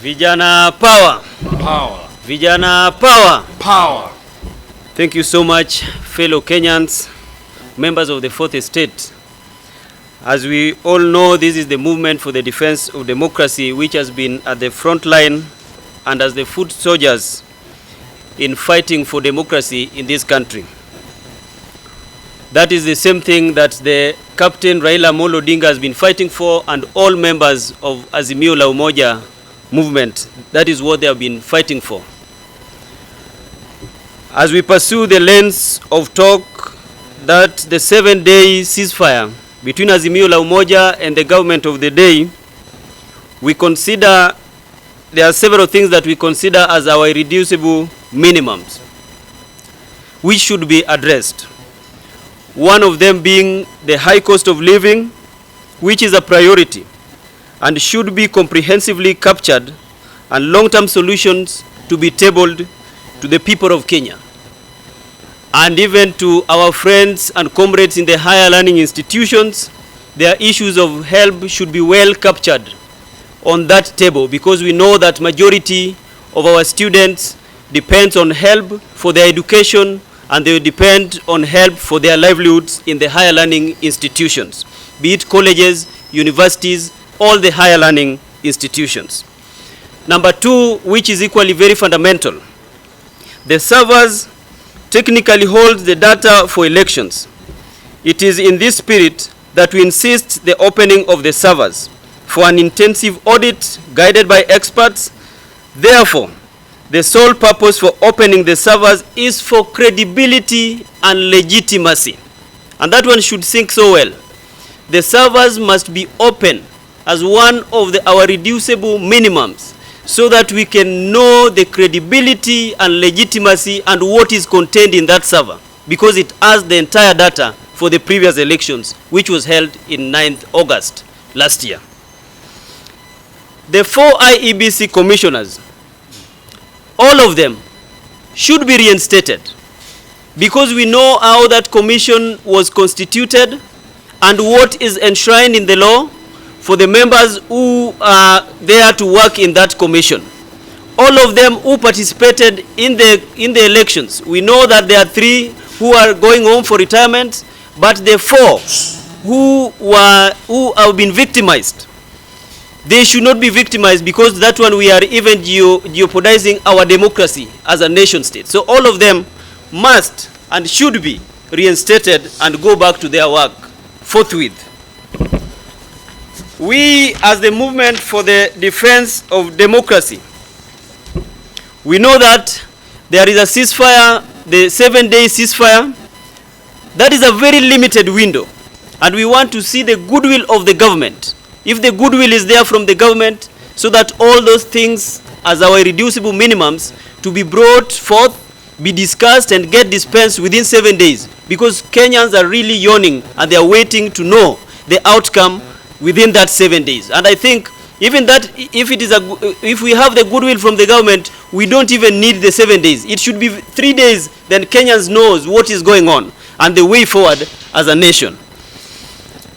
Vijana power. Power. Vijana power. Power. Thank you so much, fellow Kenyans, members of the Fourth Estate. As we all know, this is the movement for the defense of democracy, which has been at the front line and as the foot soldiers in fighting for democracy in this country. That is the same thing that the Captain Raila Amolo Odinga has been fighting for, and all members of Azimio-Kenya Kwanza movement. That is what they have been fighting for. As we pursue the lens of talk that the 7-day ceasefire between Azimio-Kenya Kwanza and the government of the day, we consider there are several things that we consider as our irreducible minimums, which should be addressed. One of them being the high cost of living, which is a priority and should be comprehensively captured, and long-term solutions to be tabled to the people of Kenya. And even to our friends and comrades in the higher learning institutions, their issues of help should be well captured on that table, because we know that majority of our students depends on help for their education, and they depend on help for their livelihoods in the higher learning institutions, be it colleges, universities, all the higher learning institutions. Number two, which is equally very fundamental, the servers technically hold the data for elections. It is in this spirit that we insist the opening of the servers for an intensive audit guided by experts. Therefore, the sole purpose for opening the servers is for credibility and legitimacy. And that one should sink so well. The servers must be open as one of our reducible minimums, so that we can know the credibility and legitimacy and what is contained in that server, because it has the entire data for the previous elections, which was held in 9th August last year. The 4 IEBC commissioners, all of them should be reinstated, because we know how that commission was constituted and what is enshrined in the law for the members who are there to work in that commission. All of them who participated in the elections. We know that there are 3 who are going home for retirement, but the 4 who have been victimized, they should not be victimized, because that one we are even jeopardizing our democracy as a nation state. So all of them must and should be reinstated and go back to their work forthwith. We, as the movement for the defense of democracy, we know that there is a ceasefire, the 7-day ceasefire. That is a very limited window, and we want to see the goodwill of the government. If the goodwill is there from the government, so that all those things as our irreducible minimums to be brought forth, be discussed and get dispensed within 7 days, because Kenyans are really yawning and they are waiting to know the outcome within that 7 days. And I think even that, if we have the goodwill from the government, we don't even need the 7 days. It should be 3 days, then Kenyans knows what is going on and the way forward as a nation.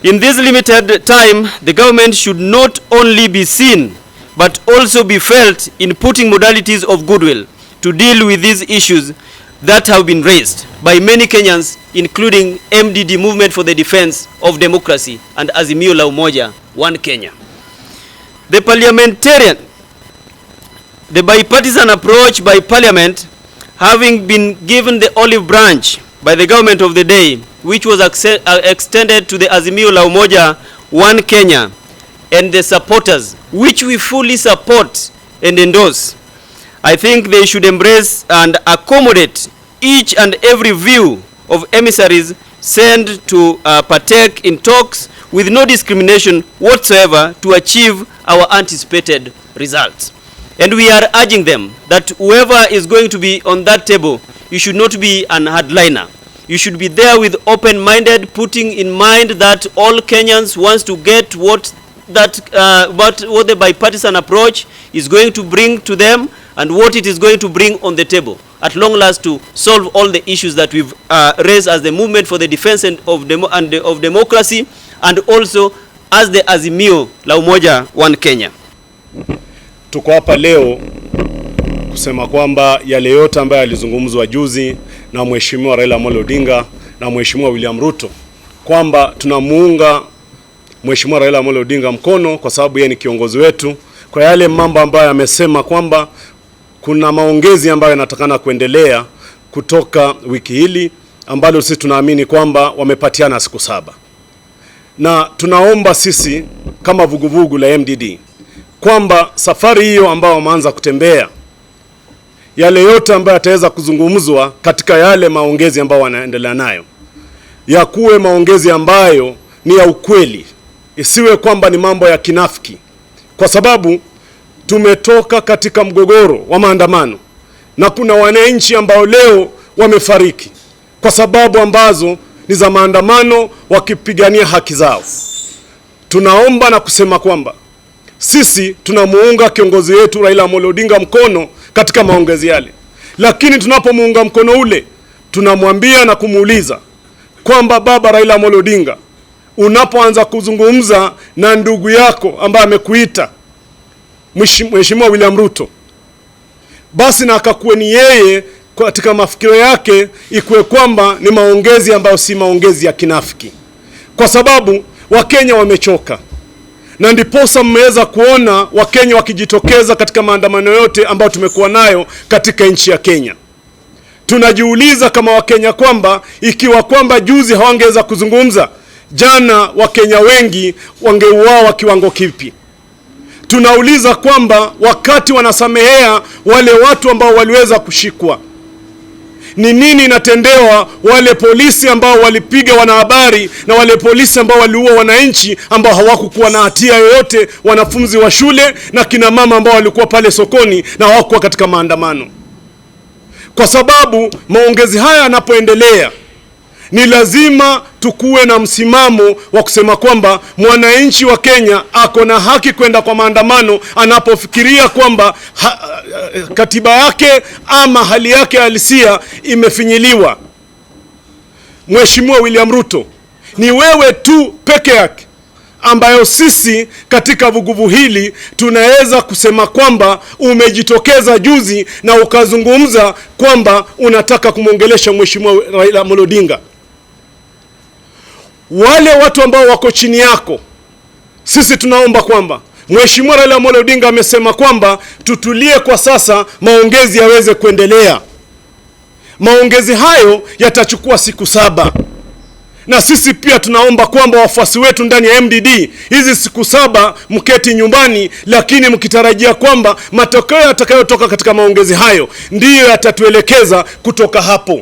In this limited time, the government should not only be seen, but also be felt in putting modalities of goodwill to deal with these issues that have been raised by many Kenyans, including MDD, Movement for the Defense of Democracy, and Azimio-Kenya Kwanza, One Kenya. The bipartisan approach by Parliament, having been given the olive branch by the government of the day, which was extended to the Azimio-Kenya Kwanza, One Kenya, and the supporters, which we fully support and endorse, I think they should embrace and accommodate each and every view of emissaries sent to partake in talks with no discrimination whatsoever to achieve our anticipated results. And we are urging them that whoever is going to be on that table, you should not be an hardliner. You should be there with open-minded, putting in mind that all Kenyans wants to get what the bipartisan approach is going to bring to them, and what it is going to bring on the table at long last to solve all the issues that we've raised as the movement for the defense of democracy, and also as the Azimio-Kenya Kwanza, One Kenya. tuko hapa leo kusema kwamba yale yote ambayo yalizungumzwa juzi na Mheshimiwa Raila Amolo Odinga na Mheshimiwa William Ruto, kwamba tunamuunga Mheshimiwa Raila Amolo Odinga mkono kwa sababu yeye ni kiongozi wetu, kwa yale mambo ambayo amesema kwamba kuna maongezi ambayo yanatakana kuendelea kutoka wiki hili, ambalo sisi tunaamini kwamba wamepatiana siku 7. Na tunaomba sisi kama vuguvugu la MDD kwamba safari hiyo ambao wameanza kutembea, yale yote ambayo yataweza kuzungumzwa katika yale maongezi ambayo wanaendelea nayo, yakuwe maongezi ambayo ni ya ukweli, isiwe kwamba ni mambo ya kinafiki, kwa sababu tumetoka katika mgogoro wa maandamano na kuna wananchi ambao leo wamefariki kwa sababu ambazo ni za maandamano wakipigania haki zao. Tunaomba na kusema kwamba sisi tunamuunga kiongozi wetu Raila Amolo Odinga mkono katika maongezi yale, lakini tunapomuunga mkono ule, tunamwambia na kumuuliza kwamba baba Raila Amolo Odinga, unapoanza kuzungumza na ndugu yako ambaye amekuita Mheshimiwa William Ruto, basi na akakuwe ni yeye katika mafikiro yake ikuwe kwamba ni maongezi ambayo si maongezi ya kinafiki, kwa sababu Wakenya wamechoka. Na ndiposa mmeweza kuona Wakenya wakijitokeza katika maandamano yote ambayo tumekuwa nayo katika nchi ya Kenya. Tunajiuliza kama Wakenya kwamba ikiwa kwamba juzi hawangeweza kuzungumza, jana Wakenya wengi wangeuawa kiwango kipi? Tunauliza kwamba wakati wanasamehea wale watu ambao waliweza kushikwa, ni nini inatendewa wale polisi ambao walipiga wanahabari na wale polisi ambao waliua wananchi ambao hawakukuwa na hatia yoyote, wanafunzi wa shule na kina mama ambao walikuwa pale sokoni na hawakuwa katika maandamano? Kwa sababu maongezi haya yanapoendelea, ni lazima tukuwe na msimamo wa kusema kwamba mwananchi wa Kenya ako na haki kwenda kwa maandamano anapofikiria kwamba katiba yake ama hali yake halisia imefinyiliwa. Mheshimiwa William Ruto, ni wewe tu peke yake ambayo sisi katika vuguvu hili tunaweza kusema kwamba umejitokeza juzi na ukazungumza kwamba unataka kumwongelesha Mheshimiwa Raila Amolo Odinga. Wale watu ambao wako chini yako, sisi tunaomba kwamba Mheshimiwa Raila Amolo Odinga amesema kwamba tutulie kwa sasa, maongezi yaweze kuendelea. Maongezi hayo yatachukua siku 7. Na sisi pia tunaomba kwamba wafuasi wetu ndani ya MDD, hizi siku 7 mketi nyumbani, lakini mkitarajia kwamba matokeo yatakayotoka katika maongezi hayo ndiyo yatatuelekeza kutoka hapo.